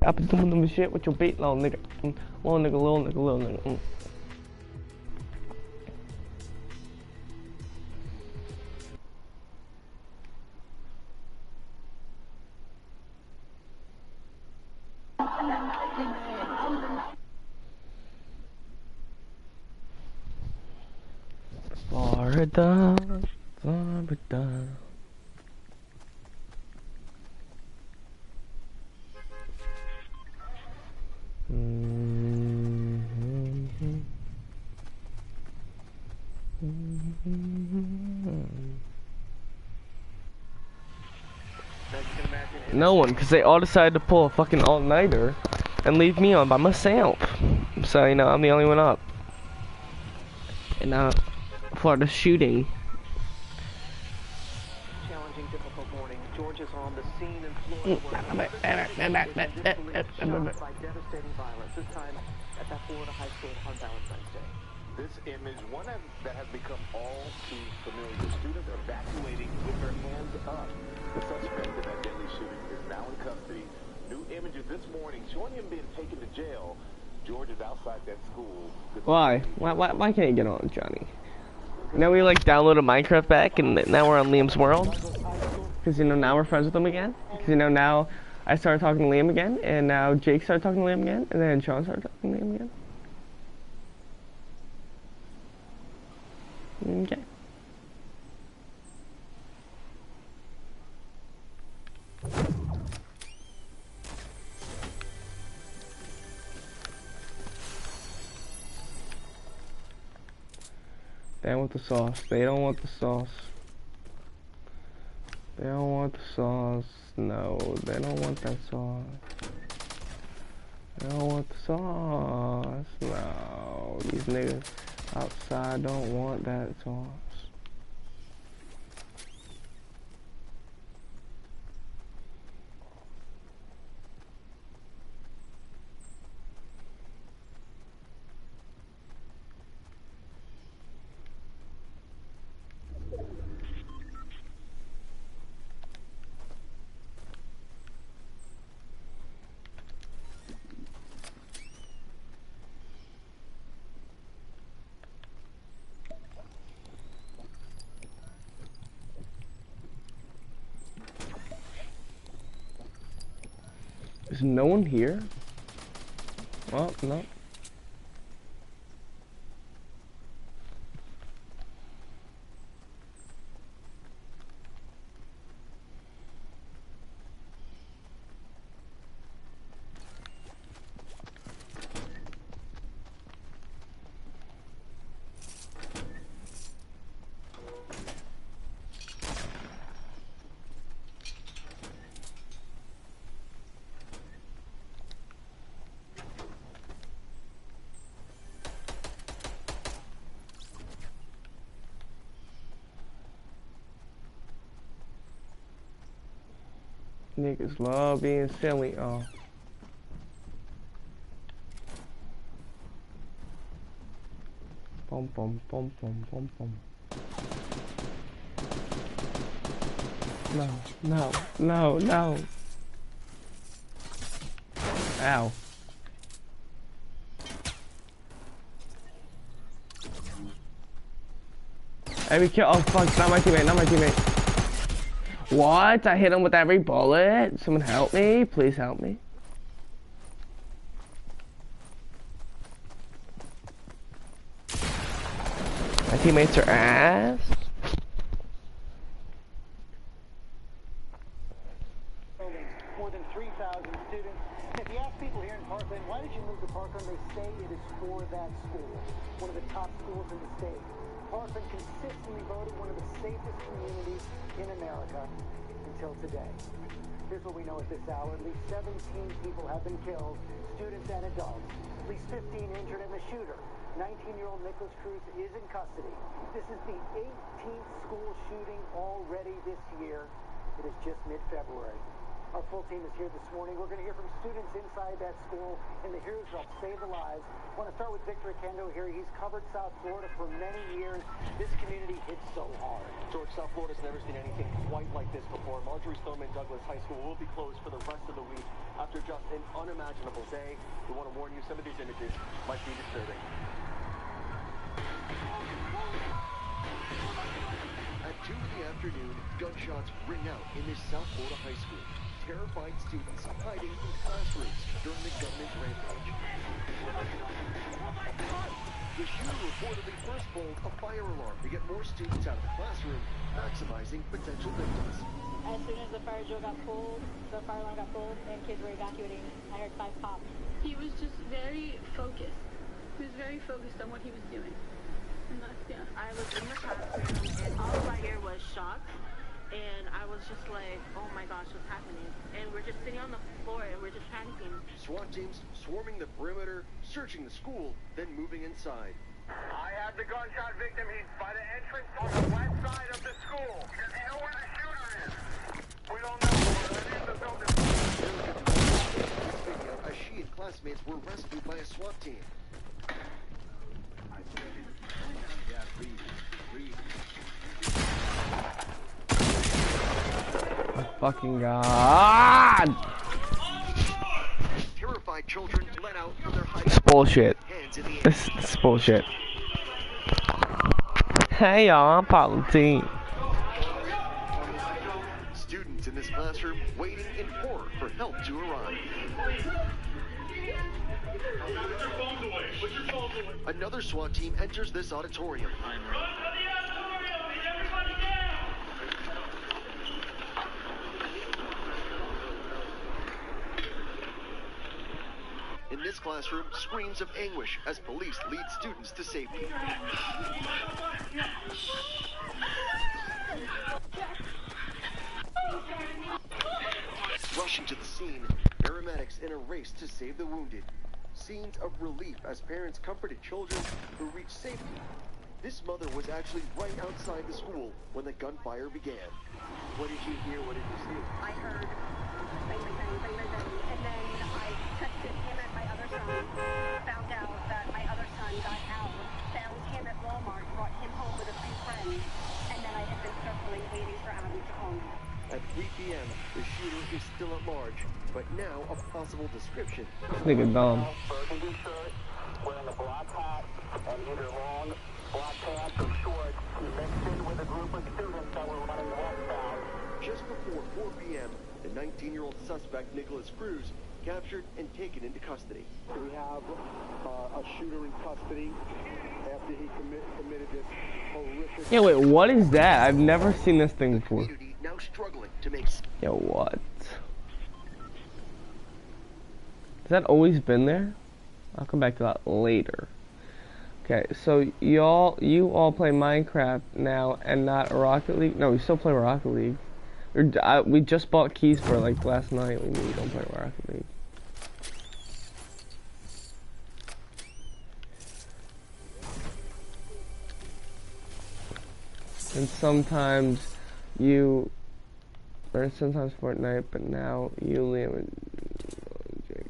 I been doing them shit with your bait, little nigga. Little nigga, little nigga, little nigga. Florida, Florida. No one, because they all decided to pull a fucking all-nighter and leave me on by myself. So, you know, I'm the only one up. And now, Florida shooting. Challenging, difficult morning. George is on the scene in Florida by devastating violence. This time at that Florida high school on Valentine's Day. This image, one that has become all too familiar. Students evacuating with their hands up. The suspect in that deadly shooting is now in custody. New images this morning showing him being taken to jail. George is outside that school. Why? Why can't you get on, Johnny? Now we like downloaded Minecraft back, and now we're on Liam's world. Because you know now we're friends with him again. Because you know now I started talking to Liam again, and now Jake started talking to Liam again, and then Sean started talking to Liam again. Okay. They want the sauce. They don't want the sauce. They don't want the sauce. No, they don't want that sauce. They don't want the sauce. No, these niggas outside don't want that sauce. Is no one here? Well, no. Niggas love being silly. Oh. Bum bum bum bum bum bum. No, no, no, no. Ow. Every kill. Oh fuck! Not my teammate. Not my teammate. What? I hit him with every bullet? Someone help me? Please help me. My teammates are ass. More than 3,000 students. If you ask people here in Parkland, why did you move to Parkland? They say it is for that school. One of the top schools in the state. Parkland consistently voted one of the safest communities in America until today. Here's what we know at this hour. At least 17 people have been killed, students and adults. At least 15 injured in the shooter. 19-year-old Nicholas Cruz is in custody. This is the 18th school shooting already this year. It is just mid-February. Our full team is here this morning. We're going to hear from students inside that school and the heroes who helped save the lives. I want to start with Victor Akendo here. He's covered South Florida for many years. This community hit so hard. George, South Florida's never seen anything quite like this before. Marjorie Stoneman Douglas High School will be closed for the rest of the week after just an unimaginable day. We want to warn you, some of these images might be disturbing. At 2 in the afternoon, gunshots ring out in this South Florida high school. Terrified students hiding in classrooms during the gunman's rampage. The shooter reportedly first pulled a fire alarm to get more students out of the classroom, maximizing potential victims. As soon as the fire drill got pulled, the fire alarm got pulled, and kids were evacuating, I heard 5 pops. He was just very focused. He was very focused on what he was doing. And that's, yeah. I was in the classroom, and all I hear was shots. And I was just like, oh my gosh, what's happening? And we're just sitting on the floor, and we're just panicking. SWAT teams swarming the perimeter, searching the school, then moving inside. I have the gunshot victim. He's by the entrance on the west side of the school. Does he know where the shooter is? We don't know. We're in the building. This video as she and classmates were rescued by a SWAT team. Fucking God! Terrified children let out from their hiding. It's bullshit. Hands in the air. This is bullshit. Hey y'all, I'm Apollo Team. Students in this classroom waiting in horror for help to arrive. Another SWAT team enters this auditorium. In this classroom, screams of anguish as police lead students to safety. Rushing to the scene, paramedics in a race to save the wounded. Scenes of relief as parents comforted children who reached safety. This mother was actually right outside the school when the gunfire began. What did you hear? What did you see? I heard bang, bang, bang, bang, bang, bang, and then I texted him and my other son, found out that my other son got out, found him at Walmart, brought him home with a few friends, and then I had been circling waiting for Abby to call me. At 3 p.m., the shooter is still at large, but now a possible description. This nigga dumb. Burgundy shirt, wearing a black hat, and either long black pants or shorts. He mixed in with a group of students that were running westbound. Just before 4 p.m., the 19-year-old suspect, Nicholas Cruz, captured and taken into custody. We have a shooter in custody after he committed this horrific... Yeah, wait, what is that? I've never seen this thing before. Community now struggling to make... Yo, what? Has that always been there? I'll come back to that later. Okay, so you all play Minecraft now and not Rocket League? No, we still play Rocket League. We just bought keys for like last night. We don't play Rocket League. And sometimes sometimes Fortnite, but now you, Liam, and Jake.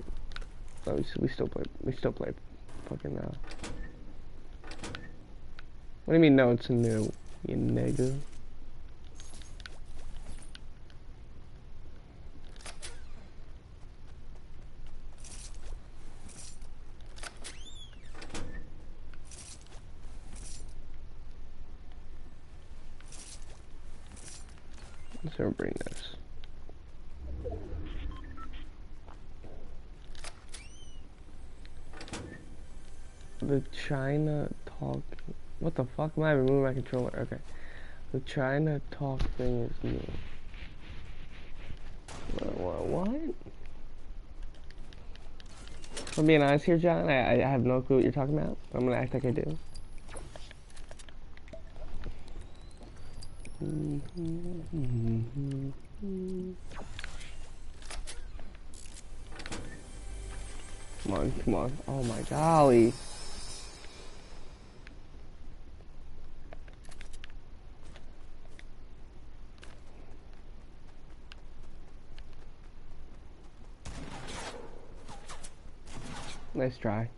Oh, we still play fucking now. What do you mean, no, it's new, you nigga? Let's go bring this. The China talk. What the fuck? Am I removing my controller? Okay. The China talk thing is new. What? If I'm being honest here, John, I have no clue what you're talking about. I'm gonna act like I do. Come on, come on. Oh my golly. Nice try.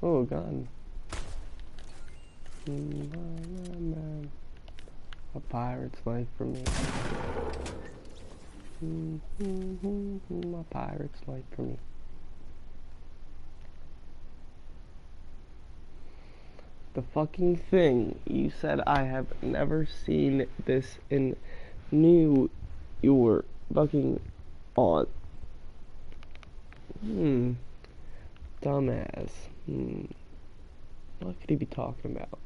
Oh, gun. A pirate's life for me. A pirate's life for me. The fucking thing you said, I have never seen this in New York. Fucking odd. Dumbass. What could he be talking about?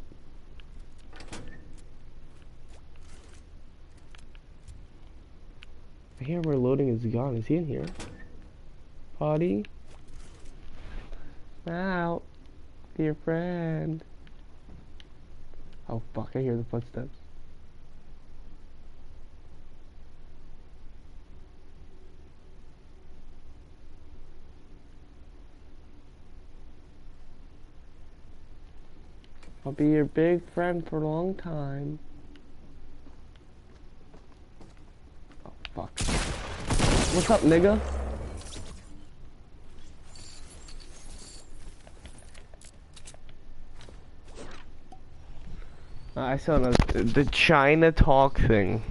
I hear we're loading his gun. Is he in here? Potty? Out. Be your friend. Oh fuck, I hear the footsteps. I'll be your big friend for a long time. Oh fuck. What's up, nigga? I saw the China talk thing.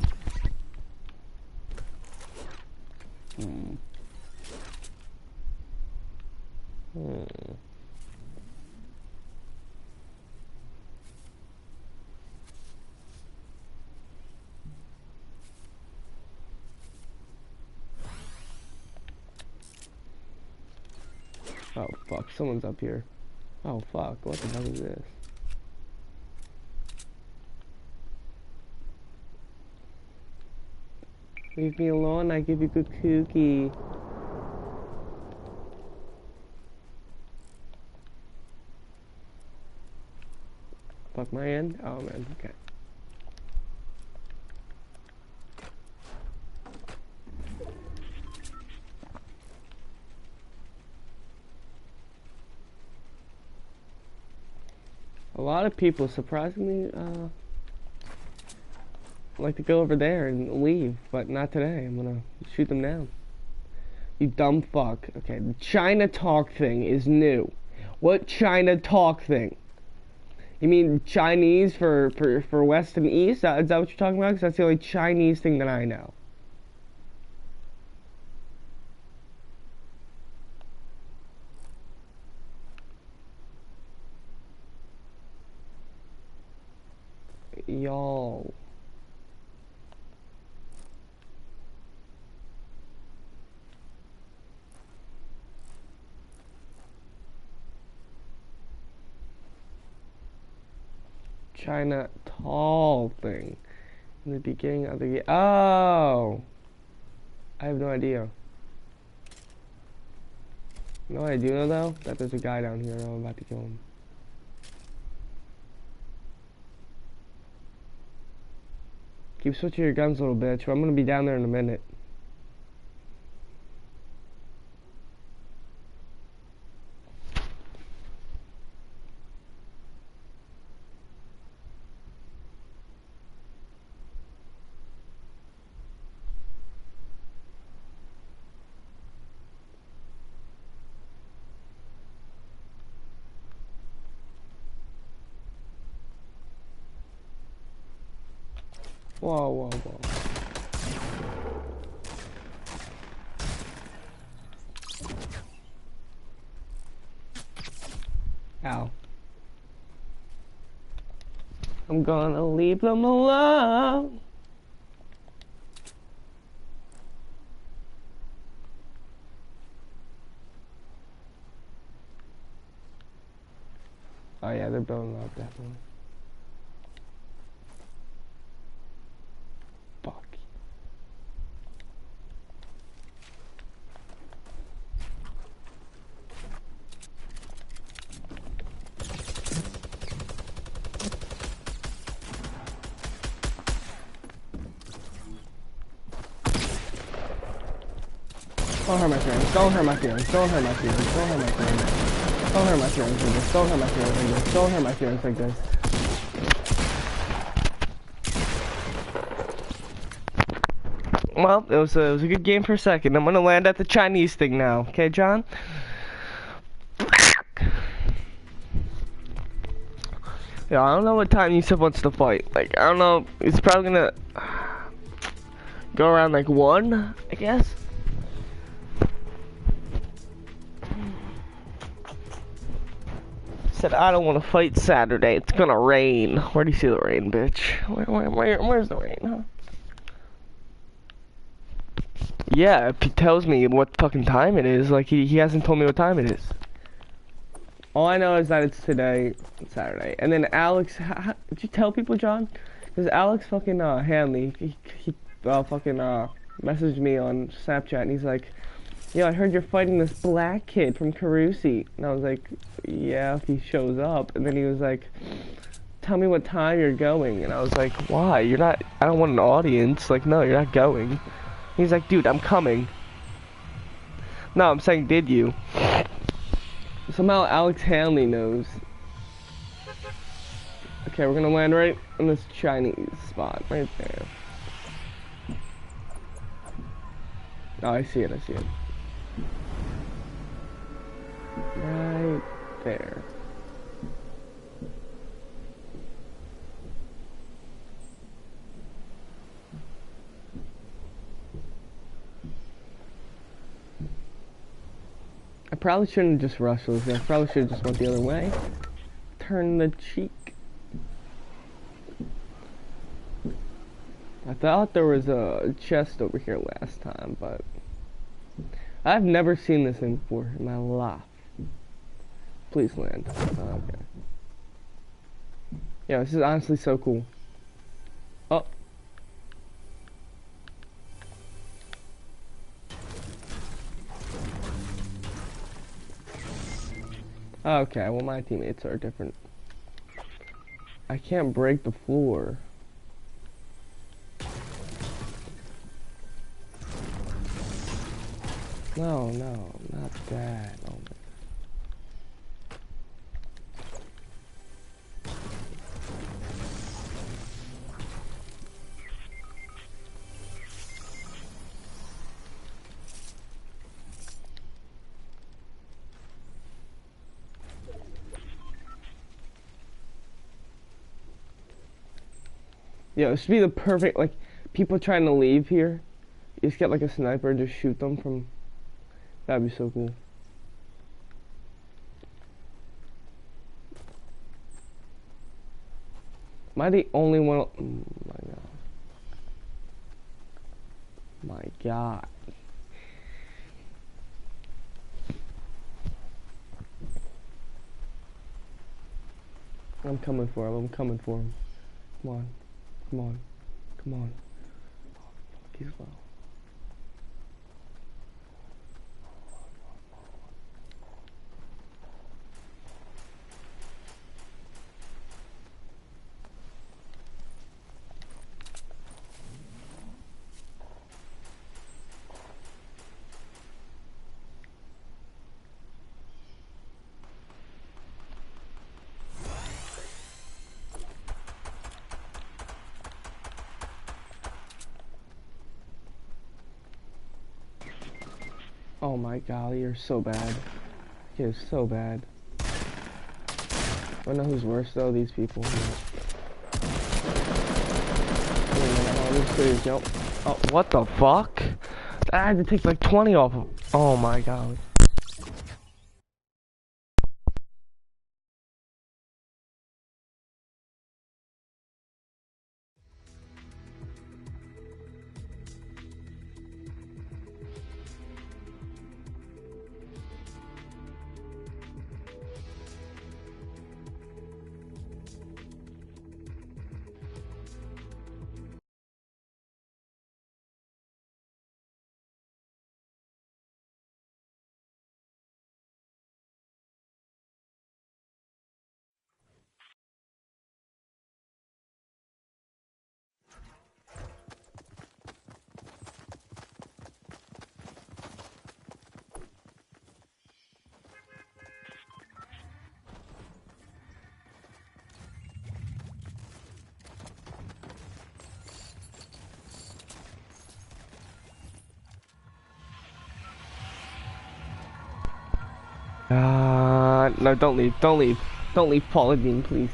Oh fuck, someone's up here. Oh fuck, what the hell is this? Leave me alone, I give you good cookie. Fuck my end? Oh man, okay. A lot of people surprisingly like to go over there and leave, but not today. I'm gonna shoot them down. You dumb fuck. Okay, the China talk thing is new. What China talk thing? You mean Chinese for West and East? Is that what you're talking about? Because that's the only Chinese thing that I know. Y'all. China tall thing. In the beginning of the game. Oh! I have no idea. You know what I do know though? That there's a guy down here and I'm about to kill him. Keep switching your guns, little bitch. I'm gonna be down there in a minute. Whoa, whoa, whoa. Ow. I'm gonna leave them alone. Oh yeah, they're building up definitely. Fuck. Don't hurt my feelings. Don't hurt my feelings. Don't hurt my feelings. Don't hurt my feelings. Don't hurt my feelings like this. Don't hurt my feelings like this. Don't hurt my feelings like this. Well, it was a good game for a second. I'm gonna land at the Chinese thing now. Okay, John? Yeah, I don't know what time Yusuf wants to fight. Like, I don't know. He's probably gonna go around like 1, I guess. Said I don't want to fight Saturday. It's gonna rain. Where do you see the rain, bitch? Where's the rain, huh? Yeah, if he tells me what fucking time it is, like he hasn't told me what time it is. All I know is that it's today, Saturday. And then Alex, did you tell people, John? Because Alex fucking Hanley, he fucking messaged me on Snapchat, and he's like, yo, I heard you're fighting this black kid from Carusi. And I was like, yeah, if he shows up. And then he was like, tell me what time you're going. And I was like, why? You're not, I don't want an audience. Like, no, you're not going. He's like, dude, I'm coming. No, I'm saying, did you? Somehow Alex Hanley knows. Okay, we're gonna land right in this Chinese spot, right there. Oh, I see it, I see it. Right there. I probably shouldn't just rush those. I probably should have just went the other way. Turn the cheek. I thought there was a chest over here last time, but I've never seen this thing before in my life. Please land. Oh, okay. Yeah, this is honestly so cool. Oh. Okay, well my teammates are different. I can't break the floor. No, not that. Oh my. Yeah, this should be the perfect, like, people trying to leave here. You just get like a sniper and just shoot them from. That'd be so cool. Am I the only one? Oh my god. My god. I'm coming for him. I'm coming for him. Come on. Come on. Come on. Oh, fuck, he's low. Oh my golly, you're so bad. You're so bad. I don't know who's worse though, these people. Oh, what the fuck? I had to take like 20 off of. Oh my god. No, don't leave. Don't leave. Don't leave, Paula Dean, please.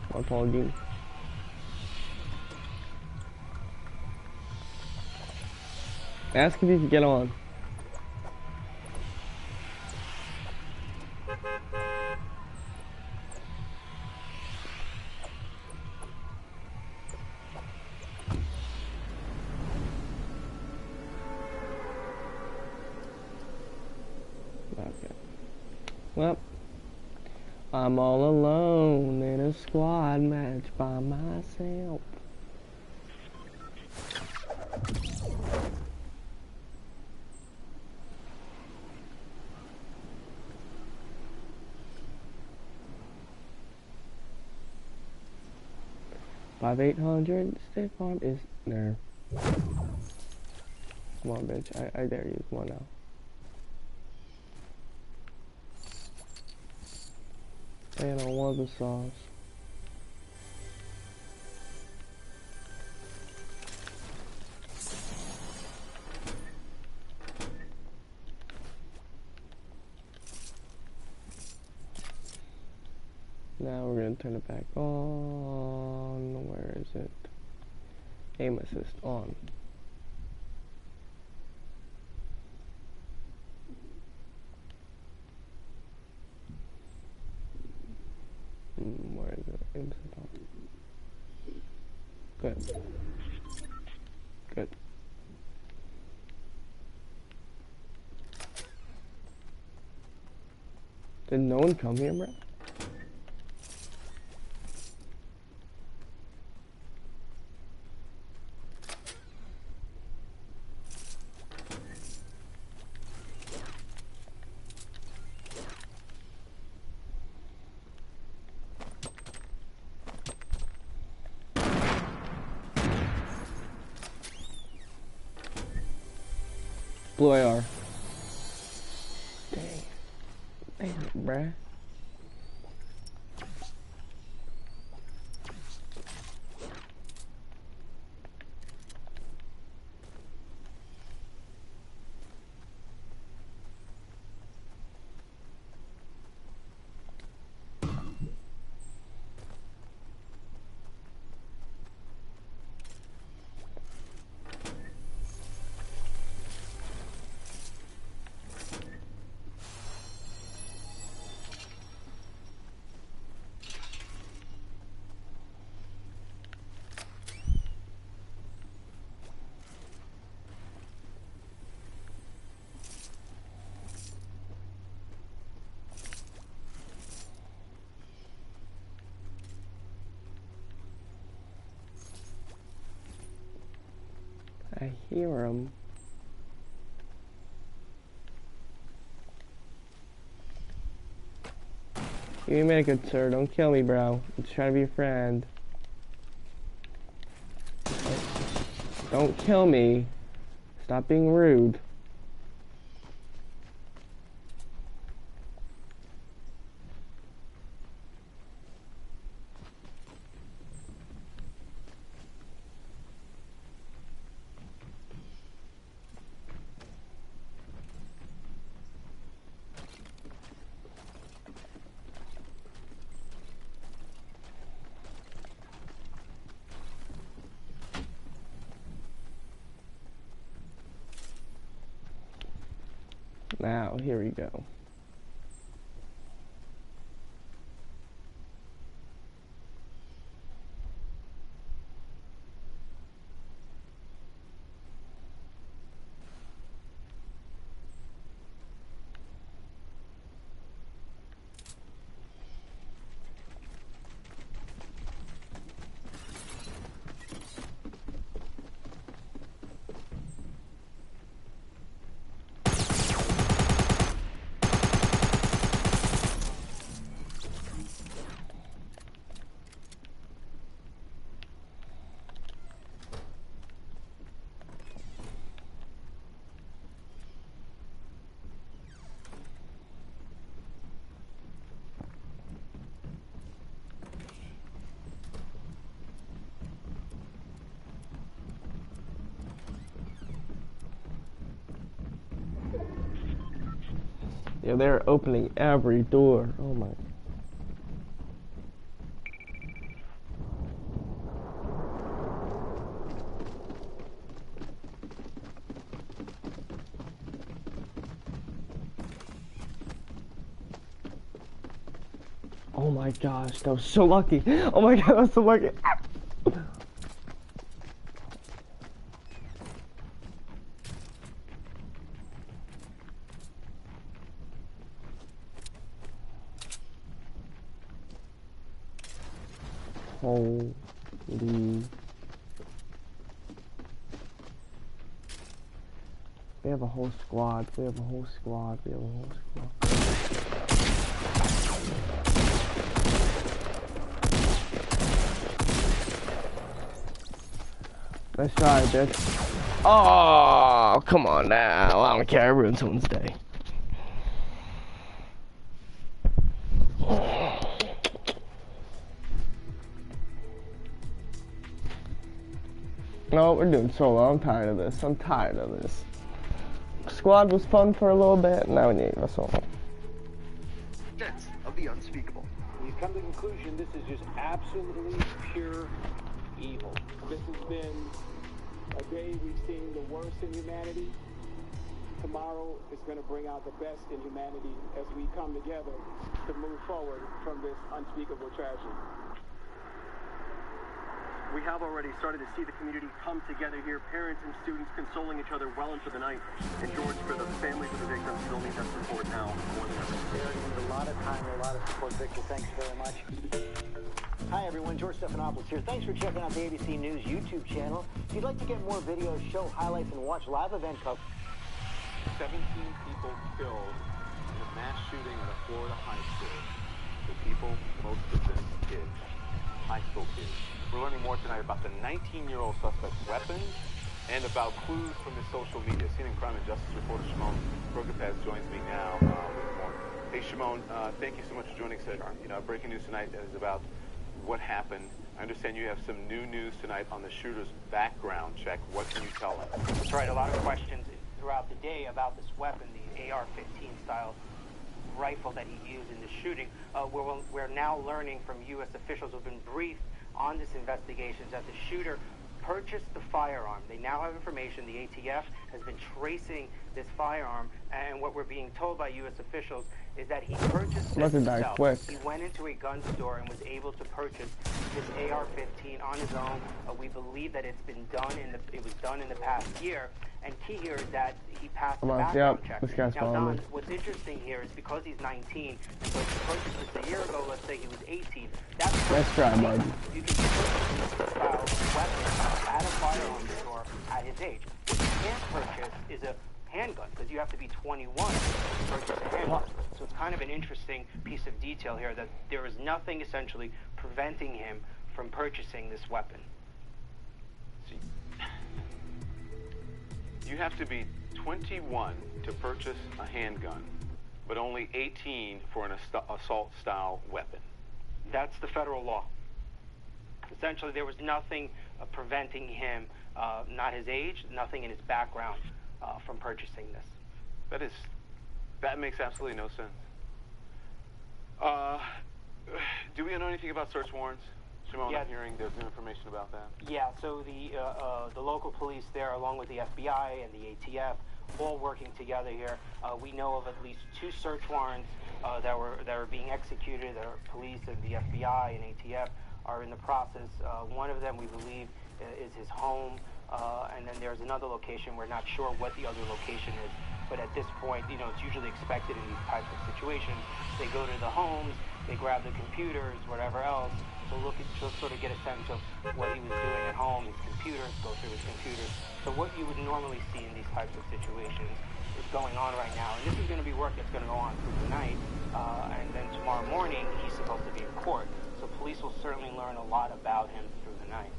Come on, Paula Dean. Ask if you can get on. Okay. Well, I'm all alone in a squad match by myself. Five 800 State Farm is there. Come on, bitch. I dare you. Come on now. And I want the sauce. Now we're gonna turn it back on. Where is it? Aim assist on. Where is it? Aim assist on. Good. Good. Did no one come here, bro? Blue AR. Dang. Damn it, bruh. I hear him. You made it good, sir. Don't kill me, bro. I'm just trying to be a friend. Don't kill me. Stop being rude. Now, here we go. Yeah, they're opening every door. Oh my. Oh my gosh, that was so lucky. Oh my god, that was so lucky. Holy. We have a whole squad. We have a whole squad. We have a whole squad. Let's try this. Oh, come on now. I don't care. I ruined someone's day. No, we're doing solo. I'm tired of this. I'm tired of this. Squad was fun for a little bit. Now we need a solo. Sense of the unspeakable. We've come to the conclusion this is just absolutely pure evil. This has been a day we've seen the worst in humanity. Tomorrow is going to bring out the best in humanity as we come together to move forward from this unspeakable tragedy. We have already started to see the community come together here, parents and students consoling each other well into the night. And George, for the families of the victims, you'll need that support now more than ever. There is a lot of time and a lot of support, Victor. Thanks very much. Hi, everyone. George Stephanopoulos here. Thanks for checking out the ABC News YouTube channel. If you'd like to get more videos, show highlights, and watch live event coverage. 17 people killed in a mass shooting at a Florida high school. The people, most of them kids, high school kids. We're learning more tonight about the 19-year-old suspect's weapons and about clues from his social media. CNN Crime and Justice reporter Shimon Prokopez joins me now with more. Hey, Shimon, thank you so much for joining us. You know, breaking news tonight is about what happened. I understand you have some new news tonight on the shooter's background check. What can you tell us? That's right. A lot of questions throughout the day about this weapon, the AR-15 style rifle that he used in the shooting. We're now learning from U.S. officials who have been briefed on this investigation that the shooter purchased the firearm. They now have information. The ATF has been tracing this firearm, and what we're being told by U.S. officials is that he purchased it himself. He went into a gun store and was able to purchase this AR-15 on his own. We believe that it was done in the past year. And key here is that he passed the background check. Now, Don, what's interesting here is because he's 19, and so he purchased this a year ago, let's say he was 18. Let's try, bud. You can purchase this style weapon at a firearm store at his age. What you can't purchase is a handgun, because you have to be 21 to purchase a handgun. So it's kind of an interesting piece of detail here that there is nothing essentially preventing him from purchasing this weapon. See, you have to be 21 to purchase a handgun, but only 18 for an assault-style weapon. That's the federal law. Essentially, there was nothing preventing him, not his age, nothing in his background, from purchasing this. That makes absolutely no sense. Do we know anything about search warrants? Shimon, yes. I'm hearing there's new information about that. Yeah, so the local police there, along with the FBI and the ATF, all working together here. We know of at least 2 search warrants that are being executed. That are police and the FBI and ATF are in the process. One of them, we believe, is his home, and then there's another location. We're not sure what the other location is, but at this point, you know, it's usually expected in these types of situations. They go to the homes, they grab the computers, whatever else, to sort of get a sense of what he was doing at home, his computers, go through his computers. So what you would normally see in these types of situations is going on right now. And this is going to be work that's going to go on through the night, and then tomorrow morning he's supposed to be in court. So police will certainly learn a lot about him through the night.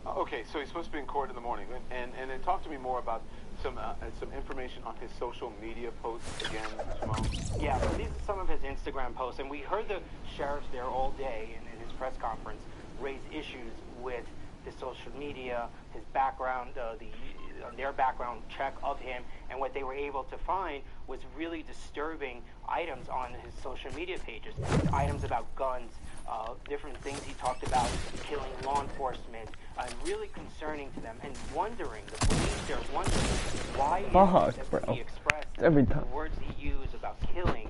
Okay, so he's supposed to be in court in the morning, and then talk to me more about some information on his social media posts again, Shimon. Yeah, so these are some of his Instagram posts, and we heard the sheriffs there all day in his press conference raise issues with his social media, his background, their background check of him, and what they were able to find was really disturbing items on his social media pages, items about guns, different things he talked about, killing law enforcement, and really concerning to them, and wondering, the police, they're wondering why he expressed every time. the words he used about killing,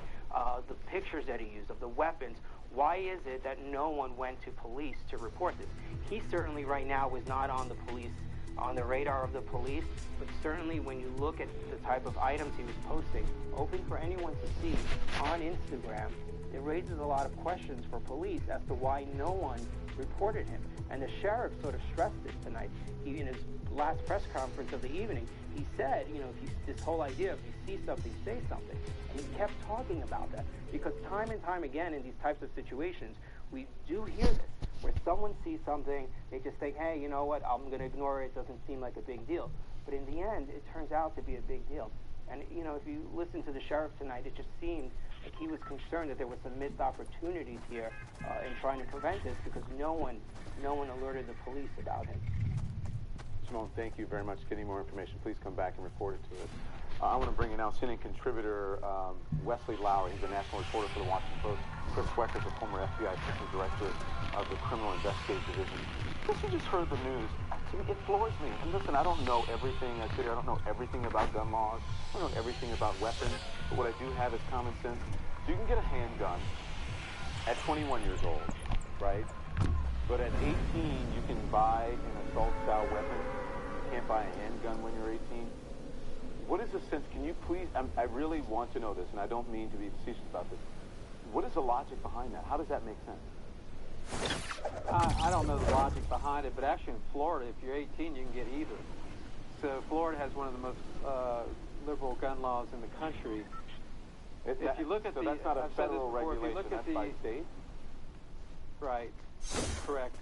the pictures that he used of the weapons. Why is it that no one went to police to report this? He certainly right now was not on the radar of the police, but certainly when you look at the type of items he was posting, open for anyone to see on Instagram, it raises a lot of questions for police as to why no one reported him. And the sheriff sort of stressed it tonight. He, in his last press conference of the evening, he said, this whole idea of you see something, say something. And he kept talking about that because time and time again in these types of situations, we do hear this, where someone sees something, they just think, hey, you know what, I'm going to ignore it. It doesn't seem like a big deal. But in the end, it turns out to be a big deal. And, if you listen to the sheriff tonight, it just seemed like he was concerned that there were some missed opportunities here in trying to prevent this because no one alerted the police about him. Simone, thank you very much. Get any more information, please come back and report it to us. I want to bring in now CNN contributor Wesley Lowery. He's a national reporter for the Washington Post. Chris Weckers, the former FBI assistant director of the Criminal Investigative Division. Chris, you just heard the news. To me, it floors me. And listen, I don't know everything. I don't know everything about gun laws. I don't know everything about weapons. But what I do have is common sense. You can get a handgun at 21 years old, right? But at 18, you can buy an assault-style weapon. You can't buy a handgun when you're 18. What is the sense? Can you please? I really want to know this, and I don't mean to be facetious about this. What is the logic behind that? How does that make sense? I don't know the logic behind it, but actually in Florida, if you're 18, you can get either. So Florida has one of the most liberal gun laws in the country. If you look at that's not a federal regulation, that's by state? Right, correct.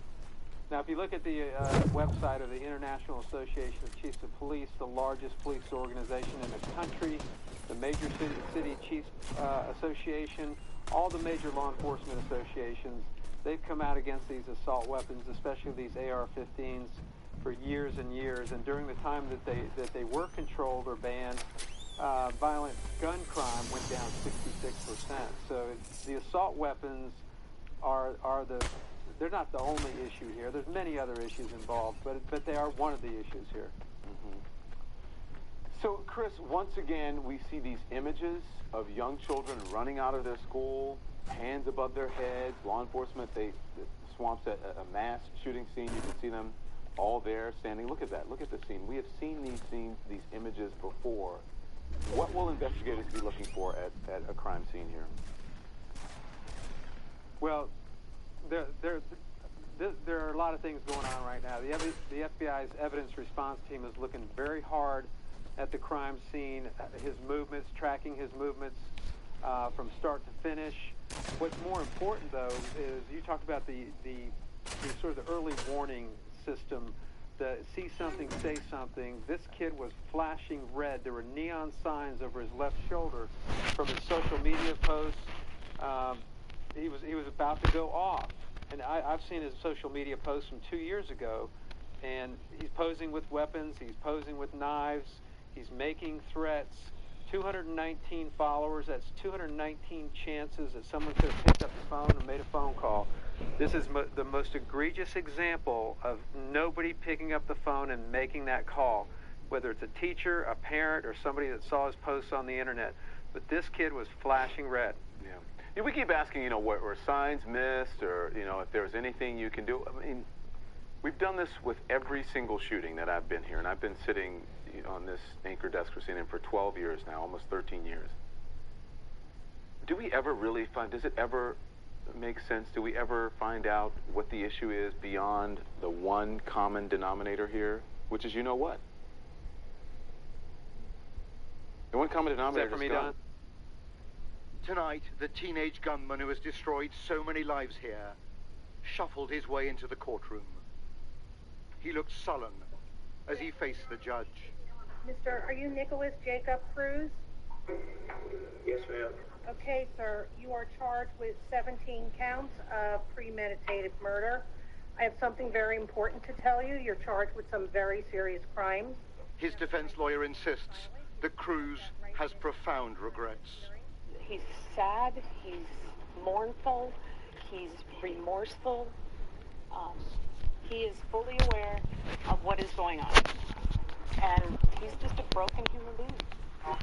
Now, if you look at the website of the International Association of Chiefs of Police, the largest police organization in the country, the major city chiefs association, all the major law enforcement associations, they've come out against these assault weapons, especially these AR-15s, for years and years. And during the time that they were controlled or banned, violent gun crime went down 66%. So the assault weapons they're not the only issue here. There's many other issues involved, but they are one of the issues here. Mm-hmm. So, Chris, once again, we see these images of young children running out of their school, hands above their heads, law enforcement, the swamp's a mass shooting scene. You can see them all there standing. Look at that. Look at the scene. We have seen these images before. What will investigators be looking for at a crime scene here? Well, there are a lot of things going on right now. The FBI's evidence response team is looking very hard at the crime scene, his movements, tracking his movements from start to finish. What's more important, though, is you talked about the sort of the early warning system, the see something, say something. This kid was flashing red. There were neon signs over his left shoulder from his social media posts. He was about to go off. And I've seen his social media posts from 2 years ago, and he's posing with weapons, he's posing with knives, he's making threats. 219 followers, that's 219 chances that someone could have picked up the phone and made a phone call. This is the most egregious example of nobody picking up the phone and making that call, whether it's a teacher, a parent, or somebody that saw his posts on the internet. But this kid was flashing red. Yeah. We keep asking, what were signs missed, or, if there was anything you can do. I mean, we've done this with every single shooting that I've been here, and I've been sitting on this anchor desk for CNN for 12 years now, almost 13 years. Do we ever really does it ever make sense? Do we ever find out what the issue is beyond the one common denominator here, which is, what? The one common denominator is gun. Tonight, the teenage gunman who has destroyed so many lives here shuffled his way into the courtroom. He looked sullen as he faced the judge. Mister, are you Nicholas Jacob Cruz? Yes, ma'am. Okay, sir. You are charged with 17 counts of premeditated murder. I have something very important to tell you. You're charged with some very serious crimes. His defense lawyer insists that Cruz has profound regrets. He's sad, he's mournful, he's remorseful. He is fully aware of what is going on. And he's just a broken human being.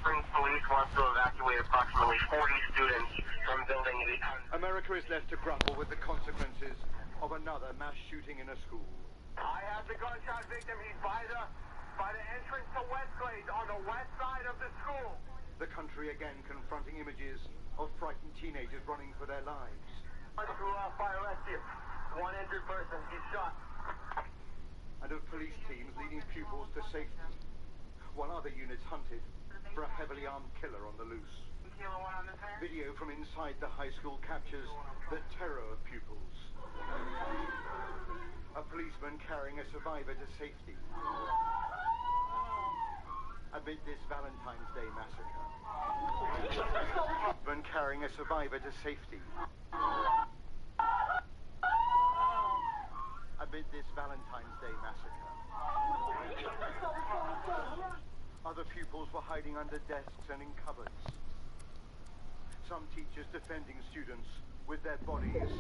Springs police wants to evacuate approximately 40 students from building 800. America is left to grapple with the consequences of another mass shooting in a school. I have the gunshot victim. He's by the entrance to Westglade on the west side of the school. The country again confronting images of frightened teenagers running for their lives. Fire rescue. One injured person. He's shot. And of police teams leading pupils to safety, while other units hunted for a heavily armed killer on the loose. Video from inside the high school captures the terror of pupils. A policeman carrying a survivor to safety. Amid this Valentine's Day massacre. Man carrying a survivor to safety. Amid this Valentine's Day massacre. Other pupils were hiding under desks and in cupboards. Some teachers defending students with their bodies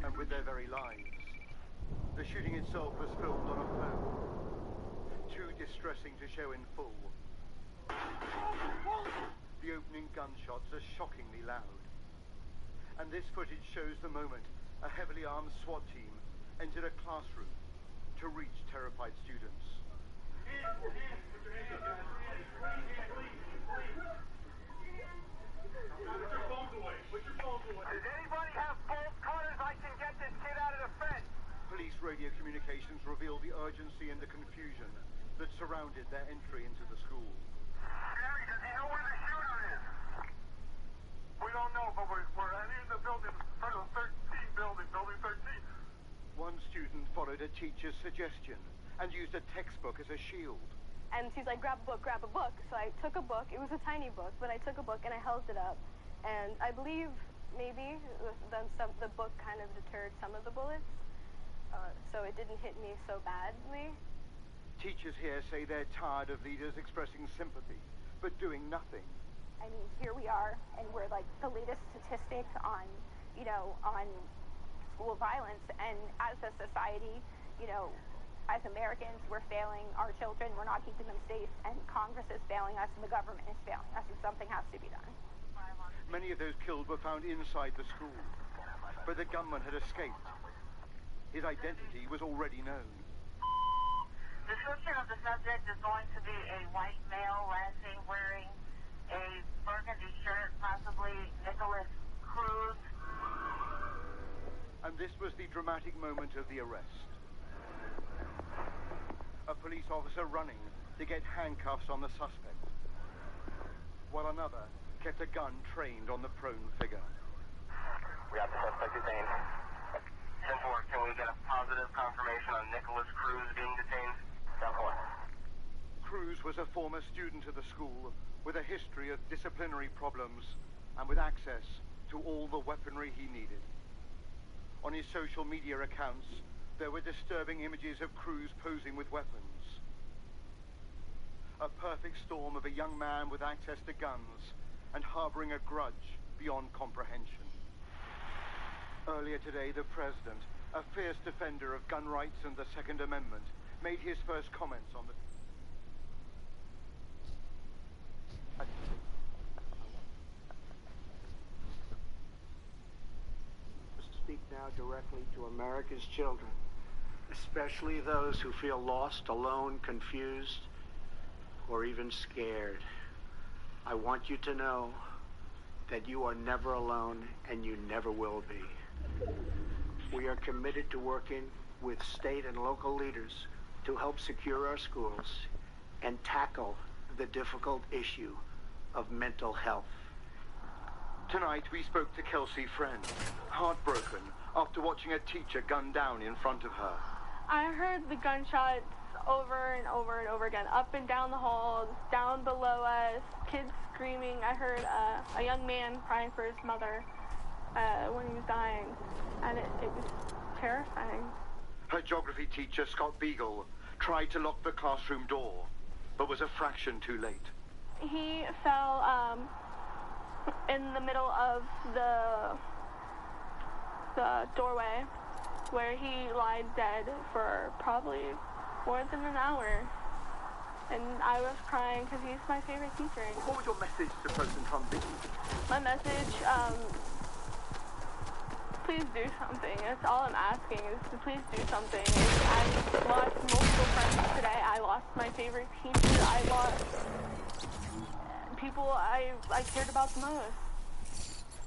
and with their very lives. The shooting itself was filmed on a phone. Too distressing to show in full. The opening gunshots are shockingly loud. And this footage shows the moment a heavily armed SWAT team entered a classroom to reach terrified students. Does anybody have bolt cutters? I can get this kid out of the fence. Police radio communications reveal the urgency and the confusion that surrounded their entry into the school. Gary, does he know where the shooter is? We don't know, but we're in the building, front of 13 building 13. One student followed a teacher's suggestion and used a textbook as a shield. And she's like, grab a book, grab a book. So I took a book. It was a tiny book, but I took a book and I held it up. And I believe maybe the book kind of deterred some of the bullets. So it didn't hit me so badly. Teachers here say they're tired of leaders expressing sympathy, but doing nothing. I mean, here we are, and we're like the latest statistic on, on school violence. And as a society, as Americans, we're failing our children. We're not keeping them safe, and Congress is failing us, and the government is failing us, and something has to be done. Many of those killed were found inside the school, but the gunman had escaped. His identity was already known. Description of the subject is going to be a white male, Lansing, wearing a burgundy shirt, possibly Nicholas Cruz. And this was the dramatic moment of the arrest. A police officer running to get handcuffs on the suspect, while another kept a gun trained on the prone figure. We have the suspect detained. 10-4, can we get a positive confirmation on Nicholas Cruz being detained? 10-4. Cruz was a former student of the school with a history of disciplinary problems and with access to all the weaponry he needed. On his social media accounts, there were disturbing images of Cruz posing with weapons. A perfect storm of a young man with access to guns and harboring a grudge beyond comprehension. Earlier today, the president, a fierce defender of gun rights and the Second Amendment, made his first comments on the... Speak now directly to America's children, especially those who feel lost, alone, confused, or even scared. I want you to know that you are never alone and you never will be. We are committed to working with state and local leaders to help secure our schools and tackle the difficult issue of mental health. Tonight we spoke to Kelsey Friend, heartbroken after watching a teacher gunned down in front of her. I heard the gunshots over and over and over again, up and down the halls, down below us, kids screaming. I heard a young man crying for his mother when he was dying, and it was terrifying. Her geography teacher, Scott Beagle, tried to lock the classroom door, but was a fraction too late. He fell in the middle of the doorway where he lied dead for probably more than an hour. And I was crying because he's my favorite teacher. What would your message to pros and cons be? My message, please do something. That's all I'm asking is to please do something. I lost multiple friends today. I lost my favorite teacher. I lost people I cared about the most.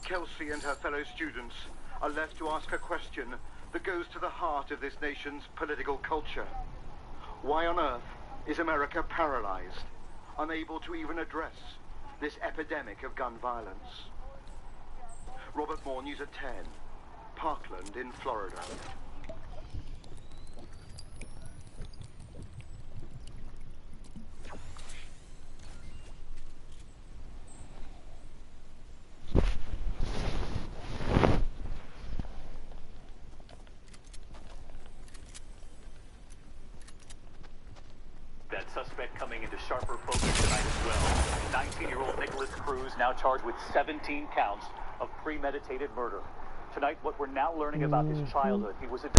Kelsey and her fellow students are left to ask a question that goes to the heart of this nation's political culture. Why on earth is America paralyzed, unable to even address this epidemic of gun violence? Robert Moore, News at 10, Parkland in Florida. That suspect coming into sharper focus tonight as well. 19-year-old Nicholas Cruz now charged with 17 counts of premeditated murder. Tonight, what we're now learning about his childhood. He was a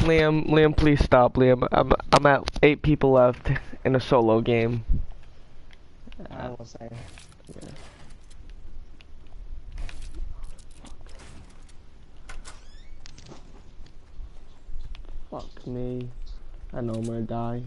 Liam, please stop, Liam. I'm at 8 people left in a solo game. I will say. Yeah. Fuck me. I know I'm gonna die.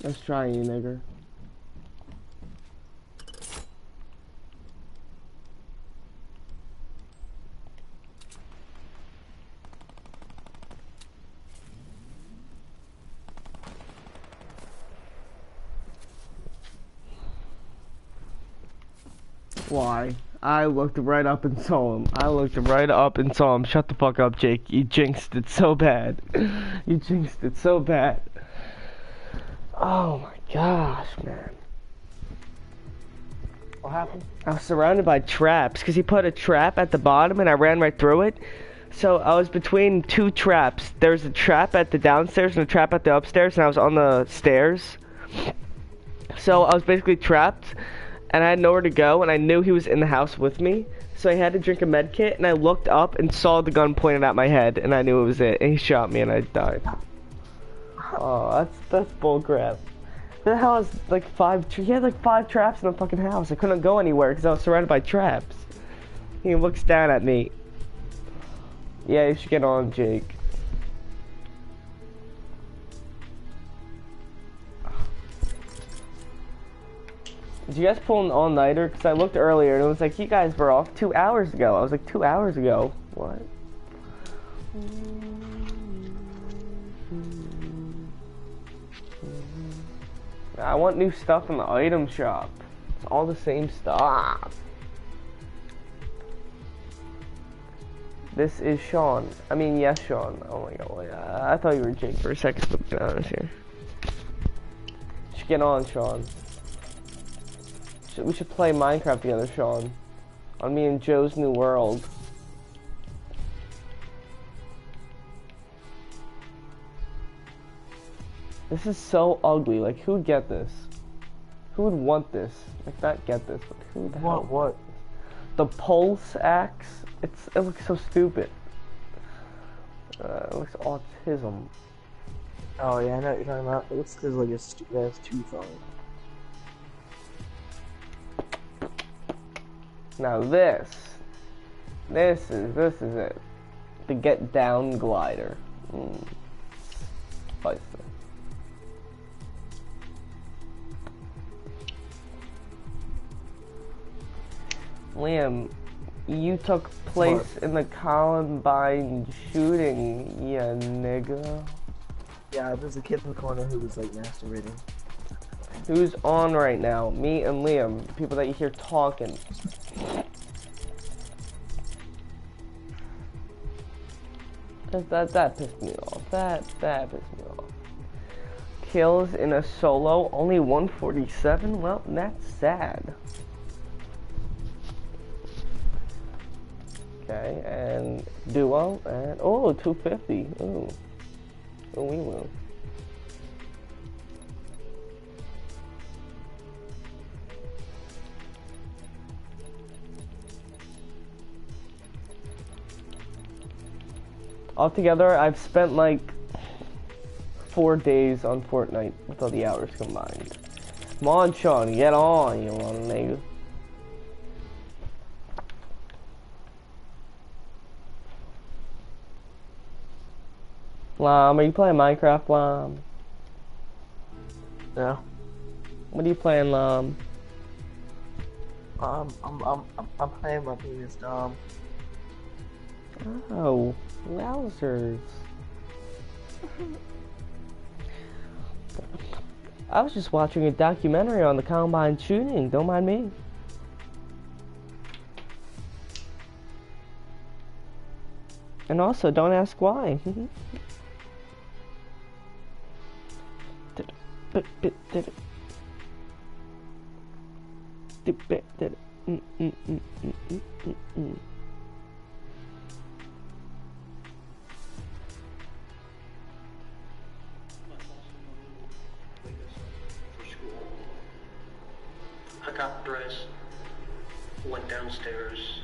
Let's try you, nigger. Why? I looked right up and saw him. Shut the fuck up, Jake. You jinxed it so bad. You jinxed it so bad. Oh my gosh, man. What happened? I was surrounded by traps because he put a trap at the bottom and I ran right through it. So I was between 2 traps. There's a trap at the downstairs and a trap at the upstairs, and I was on the stairs. So I was basically trapped and I had nowhere to go, and I knew he was in the house with me. So I had to drink a med kit, and I looked up and saw the gun pointed at my head, and I knew it was it, and he shot me and I died. Oh, that's bullcrap. The hell is like 5? He had like 5 traps in the fucking house. I couldn't go anywhere because I was surrounded by traps. He looks down at me. Yeah, you should get on, Jake. Did you guys pull an all-nighter? Because I looked earlier and it was like you guys were off 2 hours ago. I was like 2 hours ago. What? I want new stuff in the item shop. It's all the same stuff. This is Sean. I mean, yes, Sean. Oh my god. I thought you were Jake for a second, but get honest here. You should get on, Sean. We should play Minecraft together, Sean. On me and Joe's new world. This is so ugly. Like, who would get this? Who would want this? Like, not get this, but who the hell? What? The pulse axe? It looks so stupid. It looks autism. Oh yeah, I know what you're talking about. It looks like a stupid ass tooth on it. Now this is it. The get down glider. Spicy. Liam, you took place in the Columbine shooting, yeah, nigga. Yeah, there's a kid in the corner who was like masturbating. Who's on right now? Me and Liam, the people that you hear talking. That pissed me off. That pissed me off. Kills in a solo, only 147? Well, that's sad. Okay, and duo, and oh, 250. Ooh. Oh, we will. Altogether, I've spent like 4 days on Fortnite with all the hours combined. Come on, Sean, get on, you little nigga. Lom, are you playing Minecraft, Lom? No. What are you playing, Lom? I'm playing my penis, Dom. Oh, wowzers. I was just watching a documentary on the Columbine shooting. Don't mind me. And also, don't ask why. I got dressed, went downstairs,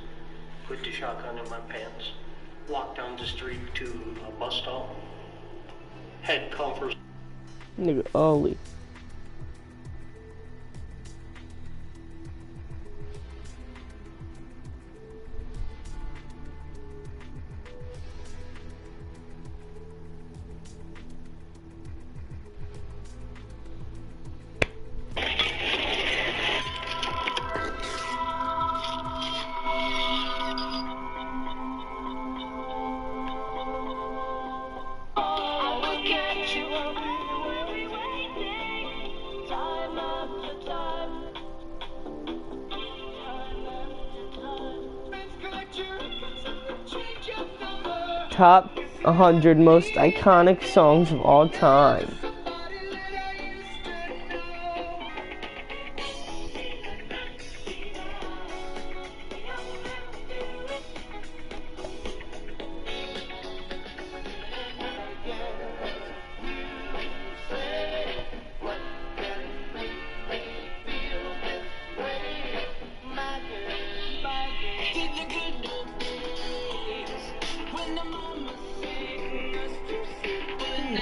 put the shotgun in my pants, walked down the street to a bus stop, had conversation. Nigga, Ollie. Top 100 most iconic songs of all time.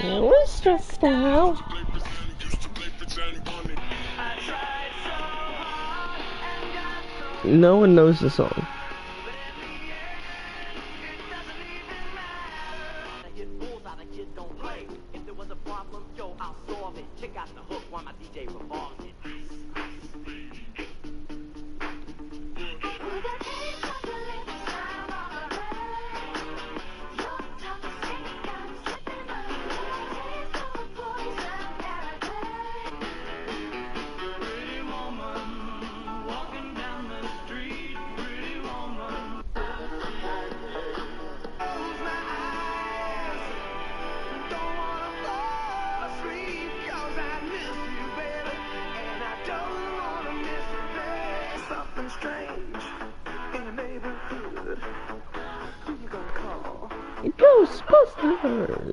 We're stressed out. No one knows the song. Ghostbusters.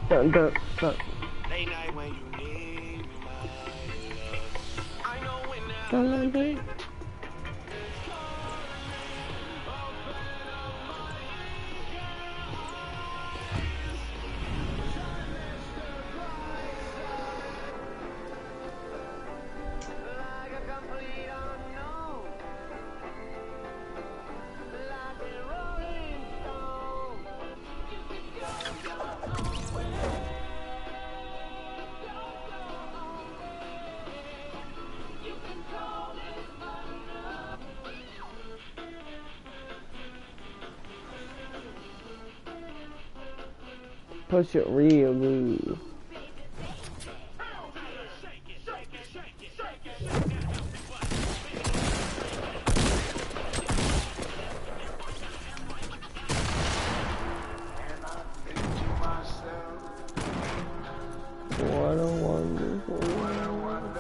Don't. Don't me. Push it real good. What a wonderful world.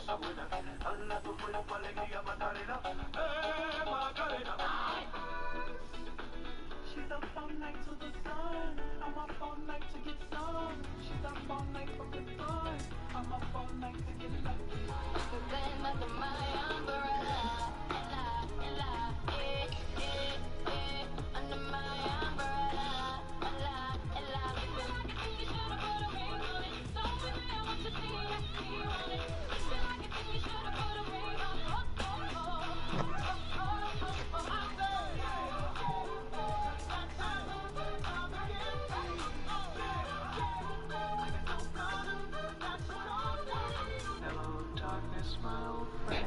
She's up all night to the sun. I'm up all night to get some. She's up all night from the sun. I'm up all night to get lucky. The band under my umbrella. Ella, Ella, under my umbrella. Ella, Ella. I think you should have put a ring on it. Don't be mad what you see on it. I think you should have put a ring on it. Hello, darkness, my old friend.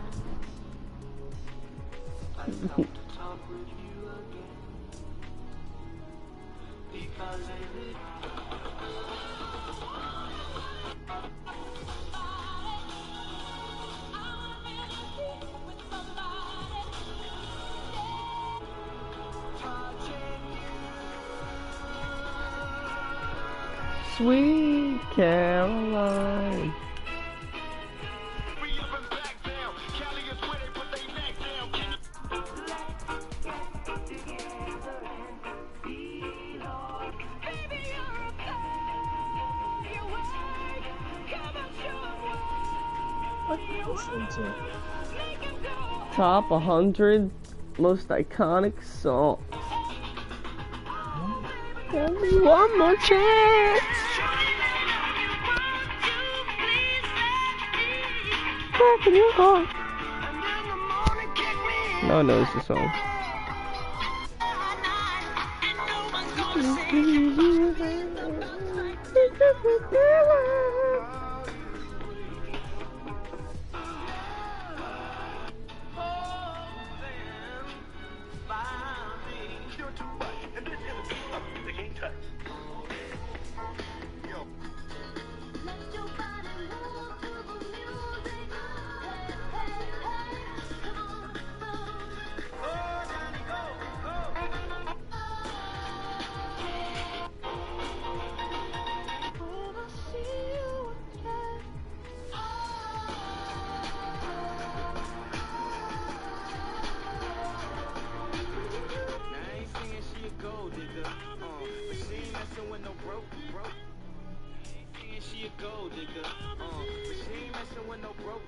I've come to talk with you again. Because Sweet Caroline. What listen to? Top 100 most iconic song. Give me one more chance. Back in your heart. No one knows the song. She a gold digger, but she ain't messing with no broke.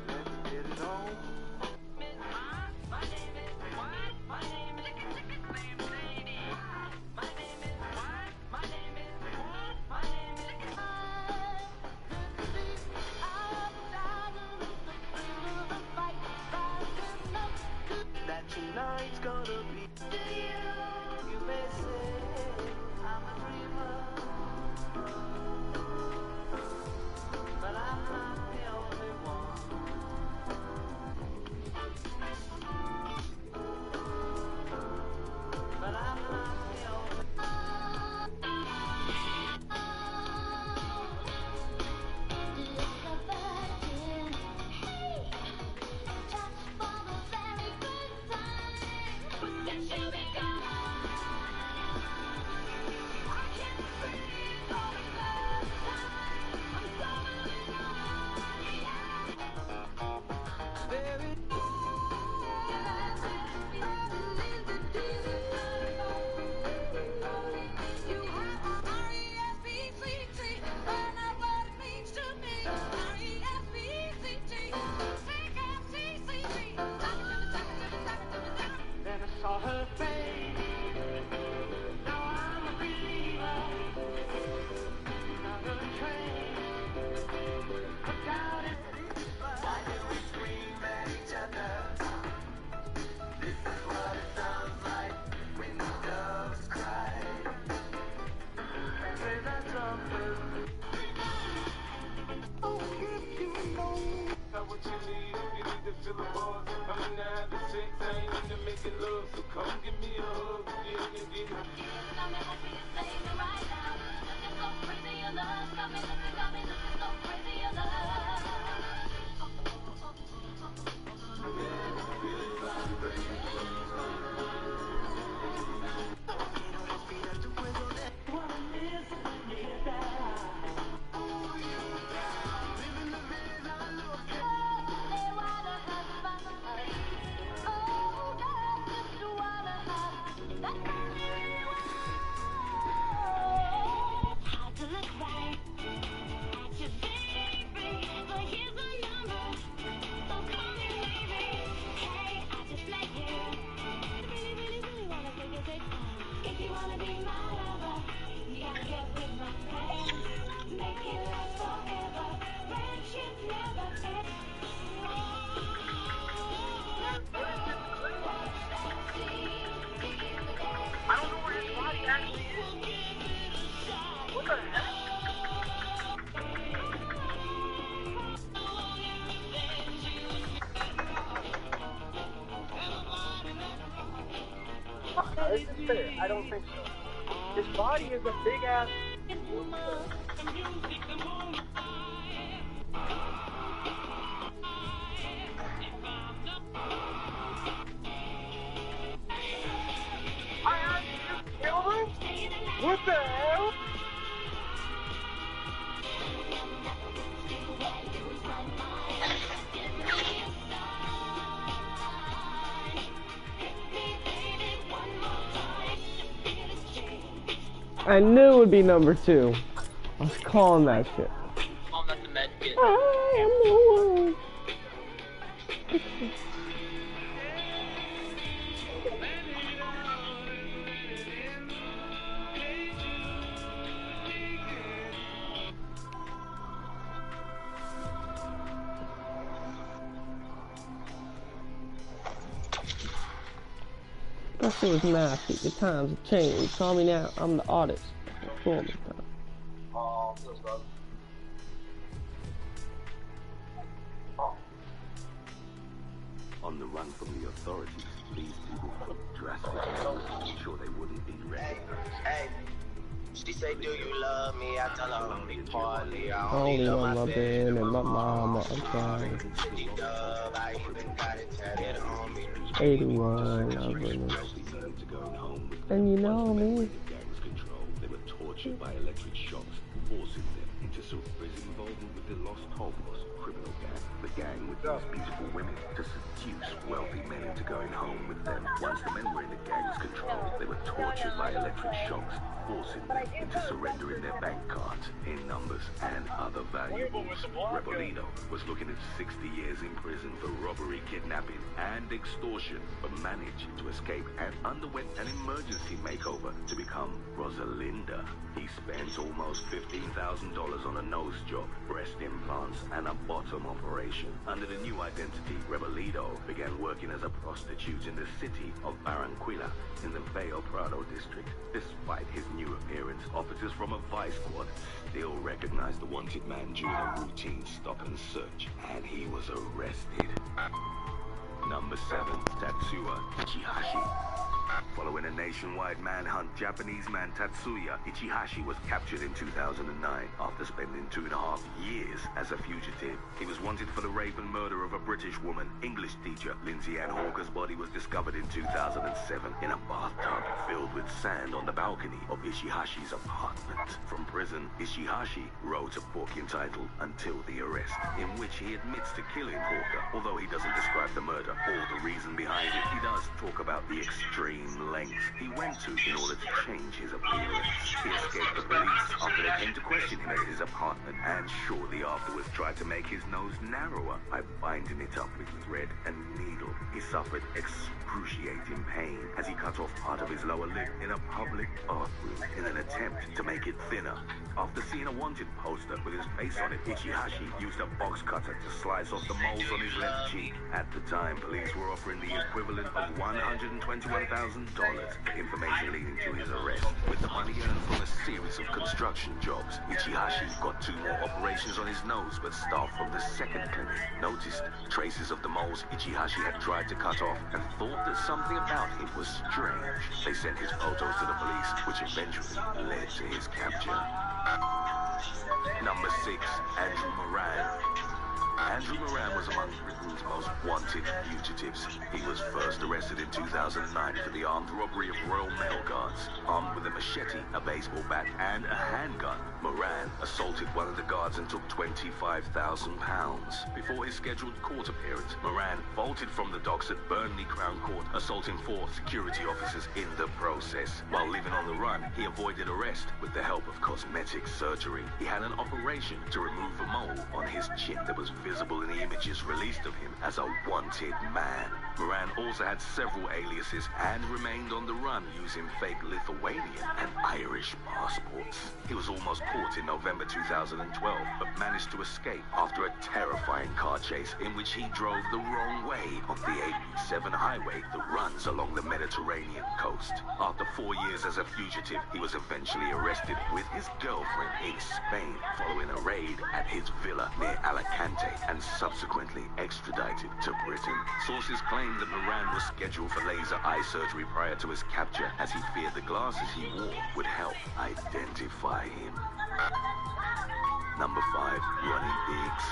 Let's get it on. My name is what? My name is Lady. My name is what? My name is what? My name is that tonight's gonna be you. You may say I'm a dreamer, but I'm not. I don't know where his body actually is. What the heck? This is fair. I don't think so. His body is a big ass. I asked you to kill him? What the hell? I knew it would be number 2. I was calling that shit. Oh, that's the med kit. I am the one. Especially with nasty. The times have changed. Call me now. I'm the artist. Fool me. Oh, feels bad. On the run from the authorities, these people took drastic measures to ensure they wouldn't be arrested. Hey, she say, do you love me? I tell her only partly. I Only love my bed and my mama. I'm sorry. 81. I'm really. And you know me. They were tortured by electric shocks, forcing them into his involvement with the Lost Hopeless criminal gang. The gang with these beautiful women to seduce wealthy men into going home with them. Once the men were in the gang's control, they were tortured by electric shocks, forcing them into surrendering their bank cards, in numbers, and other valuables. Rebolino was looking at 60 years in prison for robbery, kidnapping, and extortion, but managed to escape and underwent an emergency makeover to become Rosalinda. He spent almost $15,000 on a nose job, breast implants, and a bottom operation. Under the new identity, Rebolino began working as a prostitute in the city of Barranquilla in the Valle Prado district. Despite his new appearance, officers from a vice squad still recognized the wanted man during a routine stop and search, and he was arrested. Number 7, Tatsuya Ichihashi. Following a nationwide manhunt, Japanese man Tatsuya Ichihashi was captured in 2009 after spending 2.5 years as a fugitive. He was wanted for the rape and murder of a British woman, English teacher. Lindsay Ann Hawker's body was discovered in 2007 in a bathtub filled with sand on the balcony of Ishihashi's apartment. From prison, Ishihashi wrote a book entitled Until the Arrest, in which he admits to killing Hawker. Although he doesn't describe the murder or the reason behind it, he does talk about the extreme lengths he went to in order to change his appearance. He escaped the police after they came to question him at his apartment, and shortly afterwards tried to make his nose narrower by binding it up with thread and needle. He suffered excruciating pain as he cut off part of his lower lip in a public bathroom in an attempt to make it thinner. After seeing a wanted poster with his face on it, Ichihashi used a box cutter to slice off the moles on his left cheek. At the time, police were offering the equivalent of $121,000, information leading to his arrest. With the money earned from a series of construction jobs, Ichihashi got 2 more operations on his nose, but staff from the second clinic noticed traces of the moles Ichihashi had tried to cut off and thought that something about him was strange. They sent his photos to the police, which eventually led to his capture. Number 6, Andrew Moran. Andrew Moran was among Britain's most wanted fugitives. He was first arrested in 2009 for the armed robbery of Royal Mail Guards. Armed with a machete, a baseball bat, and a handgun, Moran assaulted one of the guards and took £25,000. Before his scheduled court appearance, Moran vaulted from the docks at Burnley Crown Court, assaulting 4 security officers in the process. process. While living on the run, he avoided arrest with the help of cosmetic surgery. He had an operation to remove a mole on his chin that was visible in the images released of him as a wanted man. Moran also had several aliases and remained on the run using fake Lithuanian and Irish passports. He was almost caught in November 2012, but managed to escape after a terrifying car chase in which he drove the wrong way on the 87 highway that runs along the Mediterranean coast. After 4 years as a fugitive, he was eventually arrested with his girlfriend in Spain following a raid at his villa near Alicante and subsequently extradited to Britain. Sources claim that Moran was scheduled for laser eye surgery prior to his capture, as he feared the glasses he wore would help identify him. Number 5, Ronnie Biggs.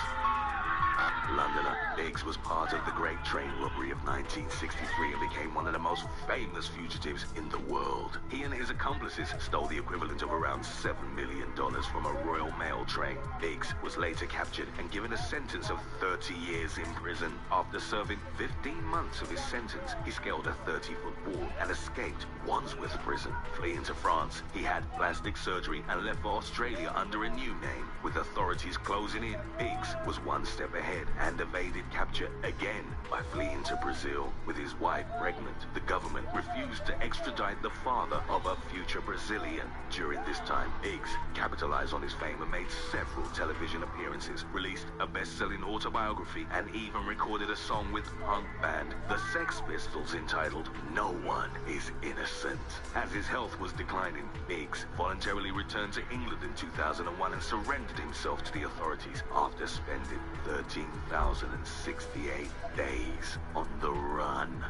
Londoner, Biggs was part of the Great Train Robbery of 1963 and became one of the most famous fugitives in the world. He and his accomplices stole the equivalent of around $7 million from a Royal Mail train. Biggs was later captured and given a sentence of 30 years in prison. After serving 15 months of his sentence, he scaled a 30-foot wall and escaped Wandsworth prison. Fleeing to France, he had plastic surgery and left for Australia under a new name. With authorities closing in, Biggs was one step ahead and evaded capture again by fleeing to Brazil. With his wife pregnant, the government refused to extradite the father of a future Brazilian. During this time, Biggs capitalized on his fame and made several television appearances, released a best-selling autobiography, and even recorded a song with punk band The Sex Pistols entitled No One Is Innocent. As his health was declining, Biggs voluntarily returned to England in 2001 and surrendered himself to the authorities after spending 13,068 days on the run.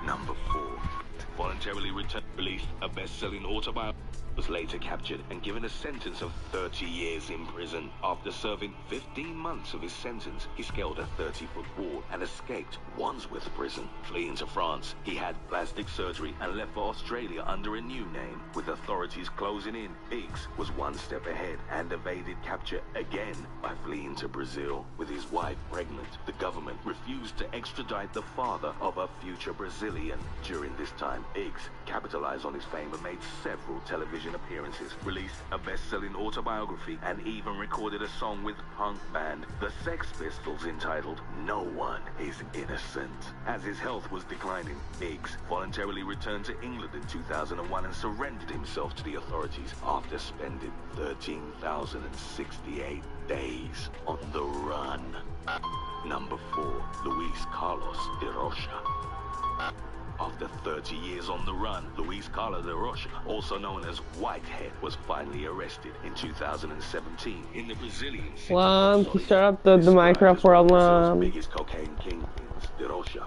Number 4. Voluntarily released a best-selling autobiography, was later captured and given a sentence of 30 years in prison. After serving 15 months of his sentence, he scaled a 30-foot wall and escaped Wandsworth prison. Fleeing to France, he had plastic surgery and left for Australia under a new name. With authorities closing in, Biggs was one step ahead and evaded capture again by fleeing to Brazil. With his wife pregnant, the government refused to extradite the father of a future Brazilian. During this time, Biggs capitalized on his fame and made several television appearances, released a best-selling autobiography, and even recorded a song with punk band The Sex Pistols entitled No One Is Innocent. As his health was declining, Biggs voluntarily returned to England in 2001 and surrendered himself to the authorities after spending 13,068 days on the run. Number 4, Luis Carlos de Rocha. After 30 years on the run, Luis Carlos de Rocha, also known as Whitehead, was finally arrested in 2017 in the Brazilian city. Shut up the Minecraft world, Biggest cocaine kingpins, de Rocha